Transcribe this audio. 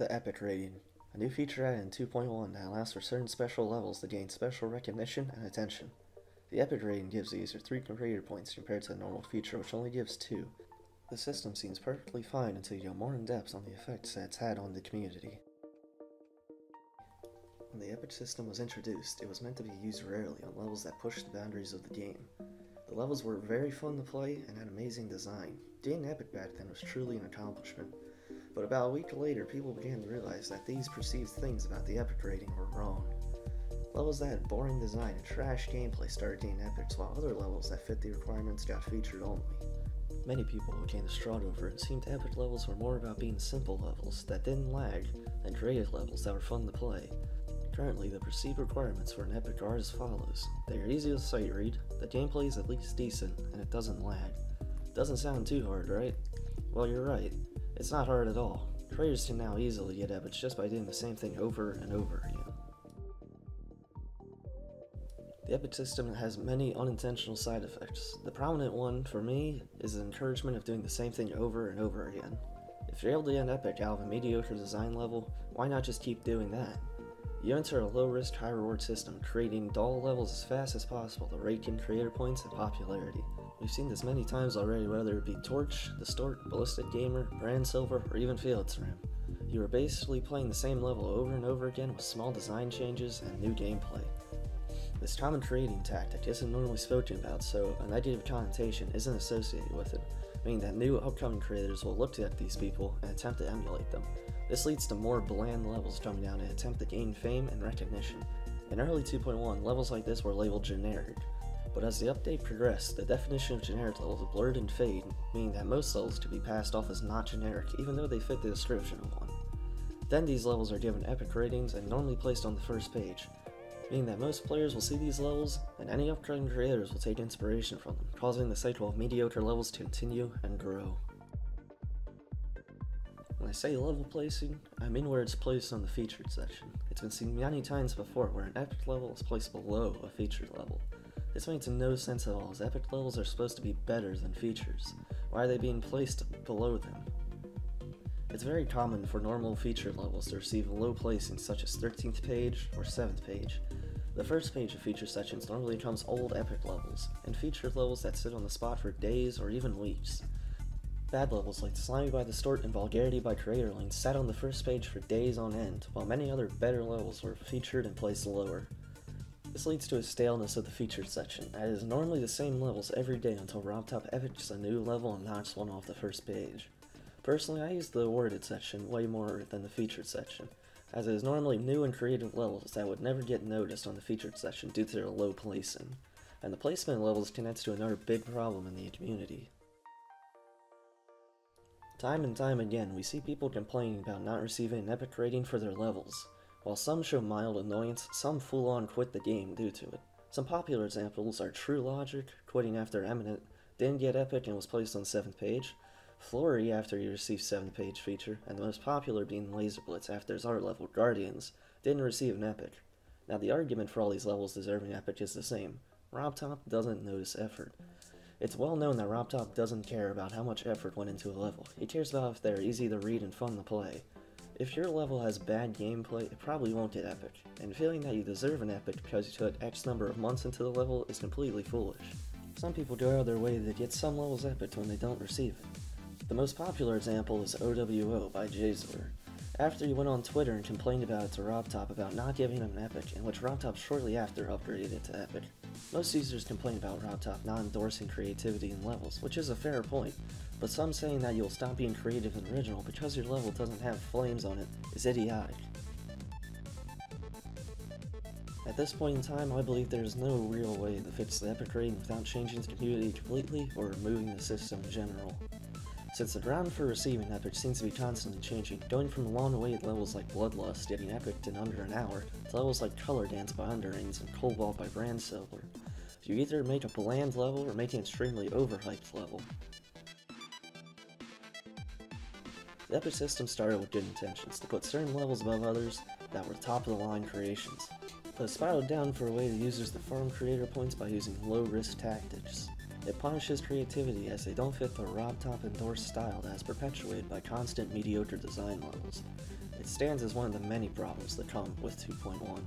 The Epic Rating, a new feature added in 2.1 that allows for certain special levels to gain special recognition and attention. The Epic Rating gives the user 3 creator points compared to the normal feature, which only gives 2. The system seems perfectly fine until you go more in depth on the effects that it's had on the community. When the Epic system was introduced, it was meant to be used rarely on levels that pushed the boundaries of the game. The levels were very fun to play and had amazing design. Getting Epic back then was truly an accomplishment. But about a week later, people began to realize that these perceived things about the Epic Rating were wrong. Levels that had boring design and trash gameplay started getting epics, while other levels that fit the requirements got featured only. Many people became distraught over it and seemed epic levels were more about being simple levels that didn't lag than creative levels that were fun to play. Currently, the perceived requirements for an epic are as follows. They are easy to sight read, the gameplay is at least decent, and it doesn't lag. Doesn't sound too hard, right? Well, you're right. It's not hard at all. Creators can now easily get epics just by doing the same thing over and over again. The Epic system has many unintentional side effects. The prominent one, for me, is the encouragement of doing the same thing over and over again. If you're able to get an epic out of a mediocre design level, why not just keep doing that? You enter a low-risk, high-reward system, creating dull levels as fast as possible to rake in creator points and popularity. We've seen this many times already, whether it be Torch, Distort, Ballistic Gamer, Brand Silver, or even Felix Ram. You are basically playing the same level over and over again with small design changes and new gameplay. This common creating tactic isn't normally spoken about, so a negative connotation isn't associated with it, meaning that new upcoming creators will look at these people and attempt to emulate them. This leads to more bland levels coming down and attempt to gain fame and recognition. In early 2.1, levels like this were labeled generic, but as the update progressed, the definition of generic levels blurred and faded, meaning that most levels could be passed off as not generic even though they fit the description of one. Then these levels are given epic ratings and normally placed on the first page, meaning that most players will see these levels and any upcoming creators will take inspiration from them, causing the cycle of mediocre levels to continue and grow. When I say level placing, I mean where it's placed on the featured section. It's been seen many times before where an epic level is placed below a featured level. This makes no sense at all, as epic levels are supposed to be better than features. Why are they being placed below them? It's very common for normal featured levels to receive low placings such as 13th page or 7th page. The first page of feature sections normally comes old epic levels, and featured levels that sit on the spot for days or even weeks. Bad levels like Slimy by Distort and Vulgarity by Creatorling sat on the first page for days on end, while many other better levels were featured and placed lower. This leads to a staleness of the featured section, as it is normally the same levels every day until RobTop epics a new level and knocks one off the first page. Personally, I use the awarded section way more than the featured section, as it is normally new and creative levels that would never get noticed on the featured section due to their low placing, and the placement of levels connects to another big problem in the community. Time and time again, we see people complaining about not receiving an epic rating for their levels. While some show mild annoyance, some full-on quit the game due to it. Some popular examples are True Logic, quitting after Eminent, didn't get epic and was placed on 7th page, Flory after he received 7th page feature, and the most popular being Laser Blitz after his art level, Guardians, didn't receive an epic. Now the argument for all these levels deserving epic is the same. RobTop doesn't notice effort. It's well known that RobTop doesn't care about how much effort went into a level. He cares about if they're easy to read and fun to play. If your level has bad gameplay, it probably won't get epic, and feeling that you deserve an epic because you took X number of months into the level is completely foolish. Some people go out of their way to get some levels epic when they don't receive it. The most popular example is OWO by Jzor. After he went on Twitter and complained about it to RobTop about not giving him an epic, in which RobTop shortly after upgraded it to epic. Most users complain about RobTop not endorsing creativity in levels, which is a fair point, but some saying that you'll stop being creative and original because your level doesn't have flames on it is idiotic. At this point in time, I believe there is no real way to fix the epic rating without changing the community completely or removing the system in general. Since the ground for receiving epic seems to be constantly changing, going from long-awaited levels like Bloodlust getting epicked in under an hour, to levels like Color Dance by Underrings and Cobalt by Brand Silver, you either make a bland level or make an extremely overhyped level. The epic system started with good intentions, to put certain levels above others that were top-of-the-line creations, but it spiraled down for a way to users to farm creator points by using low-risk tactics. It punishes creativity as they don't fit the RobTop endorsed style that is perpetuated by constant mediocre design levels. It stands as one of the many problems that come with 2.1.